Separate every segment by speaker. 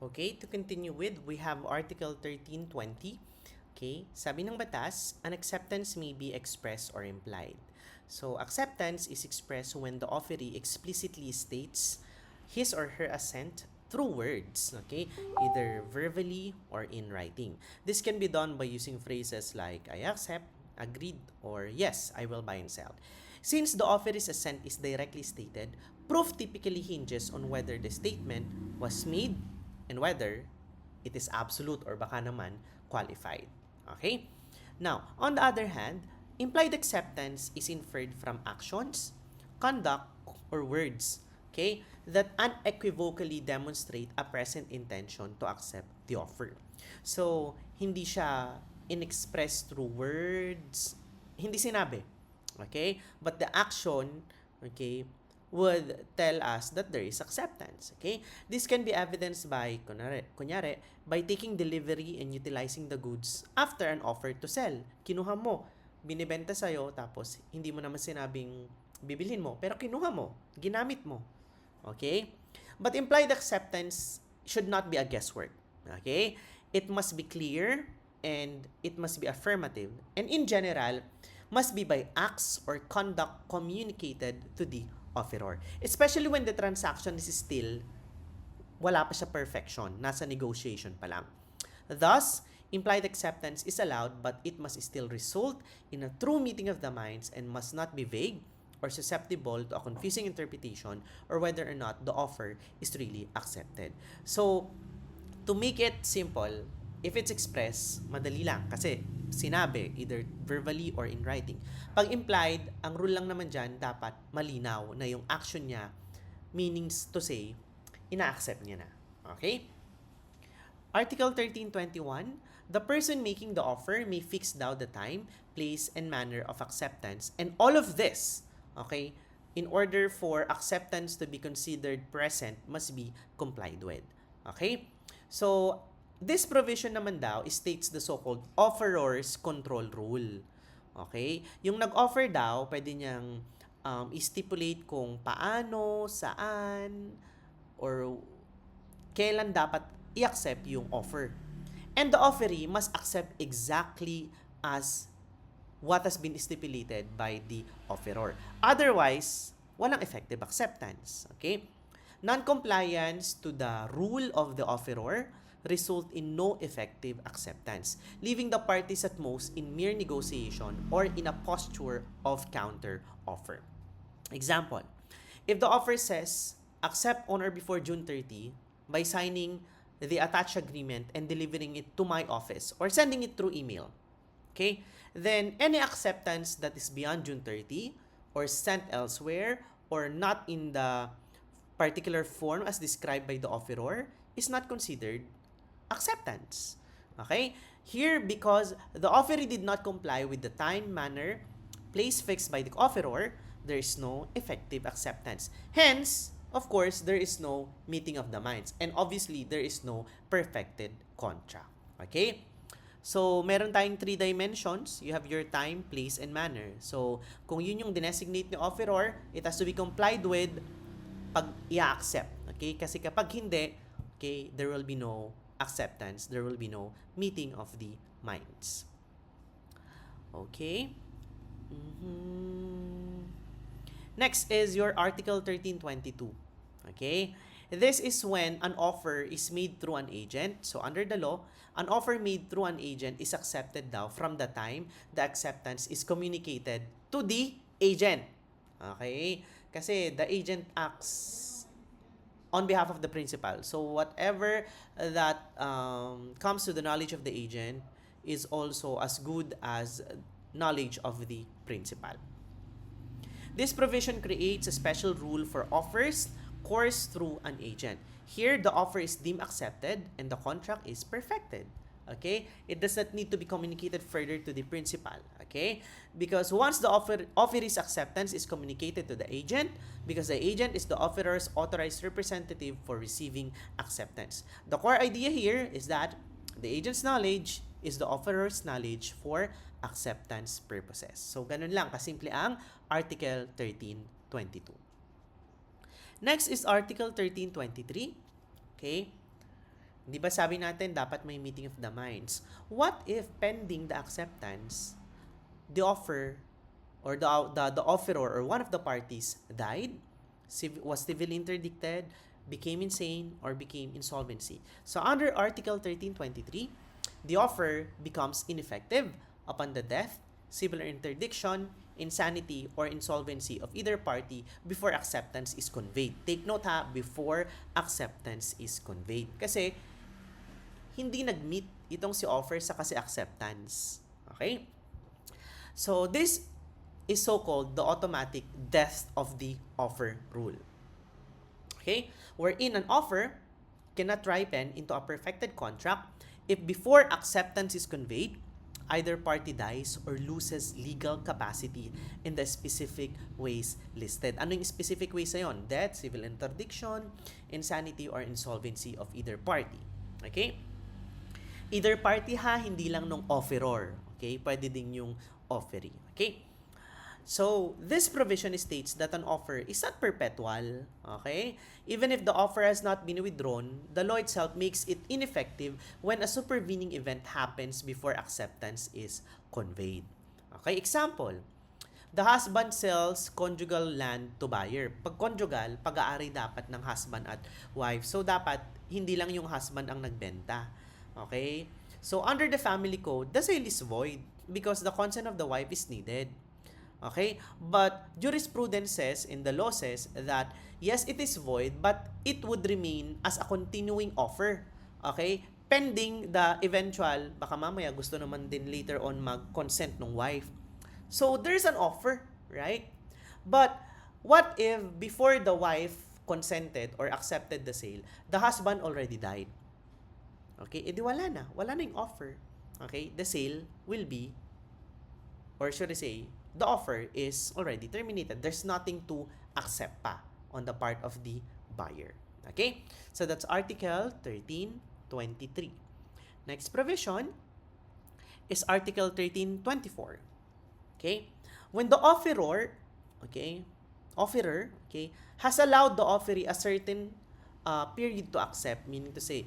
Speaker 1: Okay, to continue with, we have Article 1320. Okay, sabi ng batas, an acceptance may be expressed or implied. So, acceptance is expressed when the offeree explicitly states his or her assent through words, okay, either verbally or in writing. This can be done by using phrases like I accept, agreed, or yes, I will buy and sell. Since the offeree's assent is directly stated, proof typically hinges on whether the statement was made and whether it is absolute or baka naman qualified. Okay? Now, on the other hand, implied acceptance is inferred from actions, conduct, or words, okay, that unequivocally demonstrate a present intention to accept the offer. So, hindi siya inexpress through words, hindi sinabi. Okay? But the action, okay, would tell us that there is acceptance. Okay? This can be evidenced by, kunyari, by taking delivery and utilizing the goods after an offer to sell. Kinuha mo, binibenta sa'yo, tapos hindi mo naman sinabing bibilhin mo, pero kinuha mo, ginamit mo. Okay? But implied acceptance should not be a guesswork. Okay? It must be clear and it must be affirmative. And in general, must be by acts or conduct communicated to the offeror. Especially when the transaction is still wala pa siya perfection, nasa negotiation pa lang. Thus, implied acceptance is allowed but it must still result in a true meeting of the minds and must not be vague or susceptible to a confusing interpretation or whether or not the offer is really accepted. So, to make it simple, if it's expressed, madali lang kasi sinabi, either verbally or in writing. Pag implied, ang rule lang naman dyan, dapat malinaw na yung action niya, meanings to say, ina-accept niya na. Okay? Article 1321, the person making the offer may fix down the time, place, and manner of acceptance. And all of this, okay, in order for acceptance to be considered present, must be complied with. Okay? So, this provision naman daw states the so-called offeror's control rule. Okay? Yung nag-offer daw, pwede niyang stipulate kung paano, saan, or kailan dapat i-accept yung offer. And the offeree must accept exactly as what has been stipulated by the offeror. Otherwise, walang effective acceptance. Okay? Non-compliance to the rule of the offeror result in no effective acceptance, leaving the parties at most in mere negotiation or in a posture of counter offer. Example, if the offer says, accept on or before June 30 by signing the attached agreement and delivering it to my office or sending it through email, okay, then any acceptance that is beyond June 30 or sent elsewhere or not in the particular form as described by the offeror is not considered acceptance. Okay? Here, because the offeree did not comply with the time, manner, place fixed by the offeror, there is no effective acceptance. Hence, of course, there is no meeting of the minds. And obviously, there is no perfected contract. Okay? So, meron tayong three dimensions. You have your time, place, and manner. So, kung yun yung dinesignate ni offeror, it has to be complied with pag i-accept. Okay? Kasi kapag hindi, okay, there will be no acceptance. There will be no meeting of the minds. Okay? Next is your Article 1322. Okay? This is when an offer is made through an agent. So, under the law, an offer made through an agent is accepted daw from the time the acceptance is communicated to the agent. Okay? Kasi the agent acts on behalf of the principal. So, whatever that comes to the knowledge of the agent is also as good as knowledge of the principal. This provision creates a special rule for offers coursed through an agent. Here, the offer is deemed accepted and the contract is perfected. Okay? It does not need to be communicated further to the principal. Okay? Because once the offeree's acceptance is communicated to the agent, because the agent is the offeror's authorized representative for receiving acceptance. The core idea here is that the agent's knowledge is the offeror's knowledge for acceptance purposes. So, ganun lang kasimple ang Article 1322. Next is Article 1323. Okay? Di ba sabi natin dapat may meeting of the minds? What if pending the acceptance, the offer or the offeror or one of the parties died, was civilly interdicted, became insane, or became insolvency? So under Article 1323, the offer becomes ineffective upon the death, civil interdiction, insanity, or insolvency of either party before acceptance is conveyed. Take note ha, before acceptance is conveyed. Kasi hindi nag-meet itong si offer sa kasi acceptance. Okay? So this is so-called the automatic death of the offer rule. Okay? Wherein an offer cannot ripen into a perfected contract if before acceptance is conveyed, either party dies or loses legal capacity in the specific ways listed. Ano yung specific ways na yun? Death, civil interdiction, insanity, or insolvency of either party. Okay? Either party ha, hindi lang nung offeror. Okay? Pwede din yung offeree. Okay? So, this provision states that an offer is not perpetual, okay? Even if the offer has not been withdrawn, the law itself makes it ineffective when a supervening event happens before acceptance is conveyed. Okay, example, the husband sells conjugal land to buyer. Pag conjugal, pag-aari dapat ng husband at wife. So, dapat hindi lang yung husband ang nagbenta. Okay? So, under the family code, the sale is void because the consent of the wife is needed. Okay? But jurisprudence says, in the law says, that yes, it is void, but it would remain as a continuing offer. Okay? Pending the eventual, baka mamaya gusto naman din later on mag-consent ng wife. So, there's an offer, right? But, what if before the wife consented or accepted the sale, the husband already died? Okay? Edi wala na. Wala na yung offer. Okay? The sale will be, or should I say, the offer is already terminated. There's nothing to accept pa on the part of the buyer. Okay? So that's Article 1323. Next provision is Article 1324. Okay? When the offeror, has allowed the offeree a certain period to accept, meaning to say,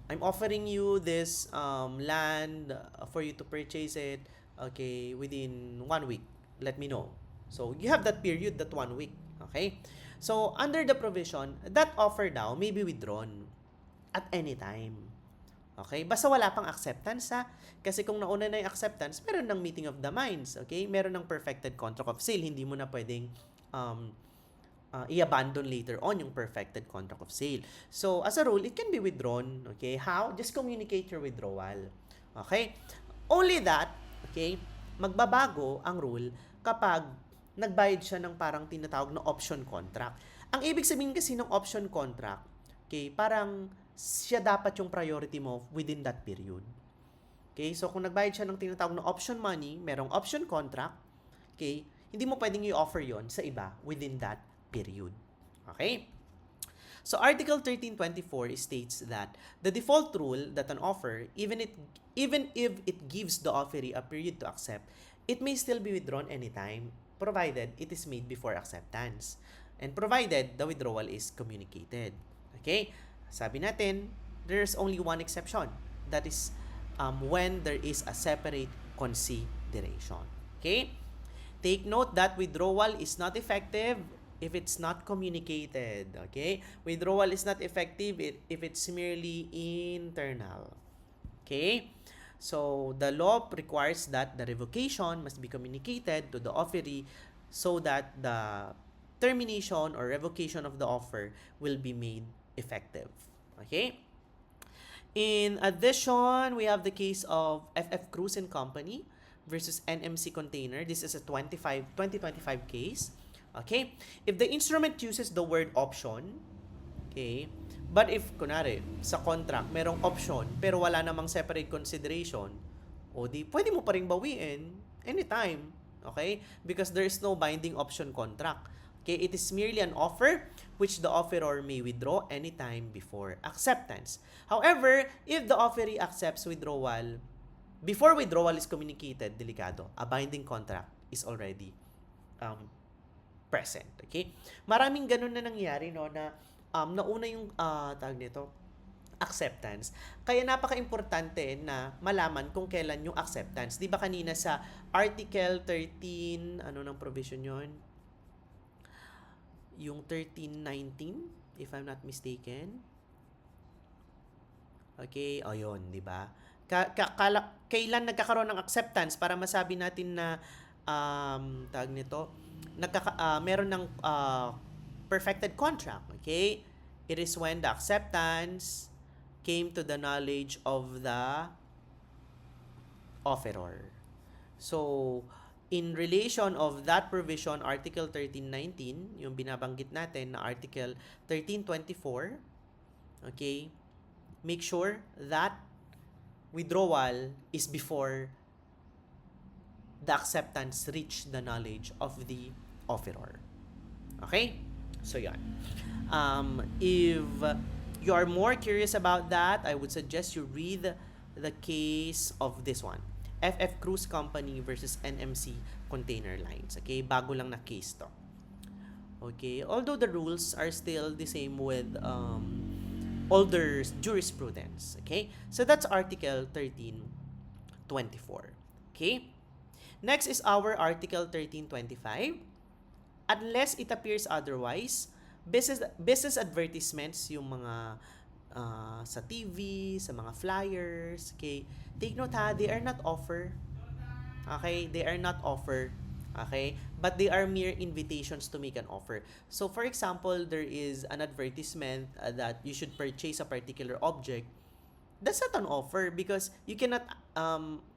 Speaker 1: I'm offering you this land for you to purchase it, okay, within 1 week. Let me know. So, you have that period, that 1 week. Okay? So, under the provision, that offer daw may be withdrawn at any time. Okay? Basta wala pang acceptance ha. Kasi kung nauna na yung acceptance, meron ng meeting of the minds. Okay? Meron ng perfected contract of sale. Hindi mo na pwedeng i-abandon later on yung perfected contract of sale. So, as a rule, it can be withdrawn. Okay? How? Just communicate your withdrawal. Okay? Only that, okay, magbabago ang rule kapag nagbayad siya ng parang tinatawag na option contract. Ang ibig sabihin kasi ng option contract, okay, parang siya dapat yung priority mo within that period. Okay, so kung nagbayad siya ng tinatawag na option money, merong option contract, okay, hindi mo pwedeng i-offer yon sa iba within that period. Okay? So Article 1324 states that the default rule that an offer, even if it gives the offeree a period to accept, it may still be withdrawn anytime, provided it is made before acceptance, and provided the withdrawal is communicated. Okay? Sabi natin, there's only one exception. That is when there is a separate consideration. Okay? Take note that withdrawal is not effective if it's not communicated. Okay? Withdrawal is not effective if it's merely internal. Okay? So, the law requires that the revocation must be communicated to the offeree so that the termination or revocation of the offer will be made effective. Okay? In addition, we have the case of FF Cruz and Company versus NMC Container. This is a 2025 case. Okay? If the instrument uses the word option, okay, but if, kunwari, sa contract, merong option, pero wala namang separate consideration, o di, pwede mo pa rin bawiin anytime. Okay? Because there is no binding option contract. Okay? It is merely an offer which the offeror may withdraw anytime before acceptance. However, if the offeree accepts withdrawal, before withdrawal is communicated, delikado, a binding contract is already present. Okay? Maraming ganun na nangyari, no, na nauna yung tawag nito, acceptance. Kaya napaka-importante na malaman kung kailan yung acceptance. Di ba kanina sa Article 13, ano ng provision yon? Yung 1319, if I'm not mistaken. Okay, o yun, di ba? Kailan nagkakaroon ng acceptance para masabi natin na tawag nito, meron ng perfected contract, okay? It is when the acceptance came to the knowledge of the offeror. So, in relation of that provision, Article 1319, yung binabanggit natin na Article 1324, okay, make sure that withdrawal is before the acceptance reach the knowledge of the offeror. Okay? So, yan. If you are more curious about that, I would suggest you read the case of this one. FF Cruise Company versus NMC Container Lines. Okay? Bago lang na case to. Okay? Although the rules are still the same with older jurisprudence. Okay? So, that's Article 1324. Okay? Next is our Article 1325. Unless it appears otherwise, business advertisements, yung mga sa TV, sa mga flyers, okay? Take note ha, they are not offer. Okay? They are not offer. Okay? But they are mere invitations to make an offer. So, for example, there is an advertisement that you should purchase a particular object. That's not an offer because you cannot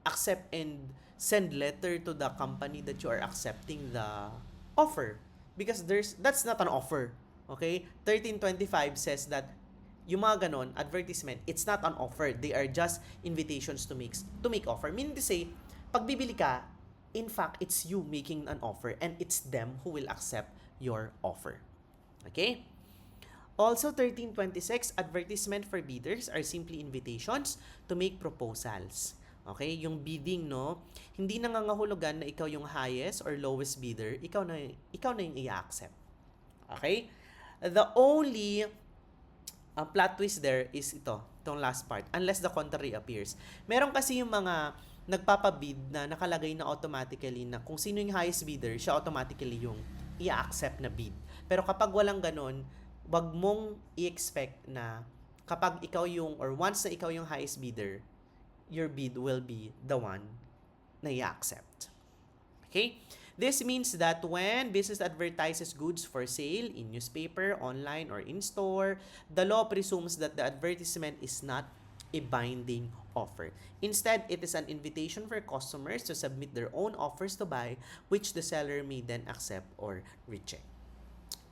Speaker 1: accept and send letter to the company that you are accepting the offer because that's not an offer. Okay? 1325 says that yung mga ganon, advertisement, it's not an offer. They are just invitations to make offer. Meaning to say, pag bibili ka, in fact, it's you making an offer and it's them who will accept your offer. Okay? Also, 1326, advertisement for bidders are simply invitations to make proposals. Okay? Yung bidding, no? Hindi nangangahulugan na ikaw yung highest or lowest bidder, ikaw na yung i-accept. Okay? The only plot twist there is itong last part, unless the contrary appears. Meron kasi yung mga nagpapabid na nakalagay na automatically na kung sino yung highest bidder, siya automatically yung i-accept na bid. Pero kapag walang ganon, wag mong i-expect na kapag ikaw yung, or once na ikaw yung highest bidder, your bid will be the one na i-accept. Okay? This means that when business advertises goods for sale in newspaper, online, or in store, the law presumes that the advertisement is not a binding offer. Instead, it is an invitation for customers to submit their own offers to buy, which the seller may then accept or reject.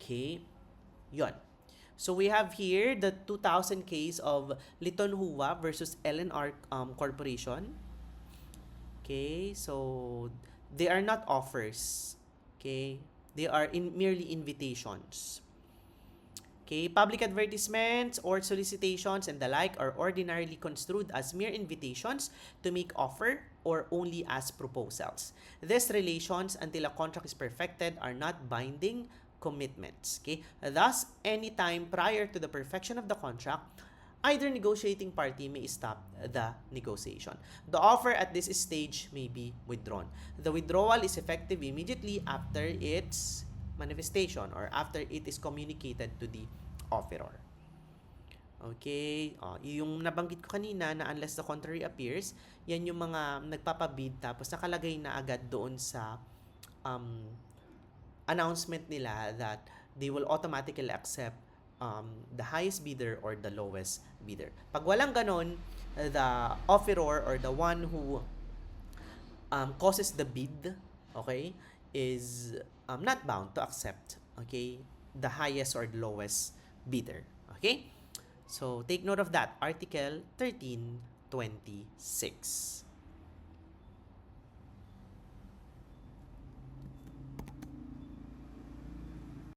Speaker 1: Okay? Yon. So we have here the 2000 case of Liton Hua versus LNR Corporation. Okay, so they are not offers. Okay, they are merely invitations. Okay, public advertisements or solicitations and the like are ordinarily construed as mere invitations to make offer or only as proposals. These relations, until a contract is perfected, are not binding commitments. Okay? Thus, any time prior to the perfection of the contract, either negotiating party may stop the negotiation. The offer at this stage may be withdrawn. The withdrawal is effective immediately after its manifestation or after it is communicated to the offeror. Okay? Yung nabanggit ko kanina na unless the contrary appears, yan yung mga nagpapabid tapos nakalagay na agad doon sa announcement nila that they will automatically accept the highest bidder or the lowest bidder. Pag walang ganon, the offeror or the one who causes the bid, okay, is not bound to accept, okay, the highest or the lowest bidder. Okay? So, take note of that. Article 1326.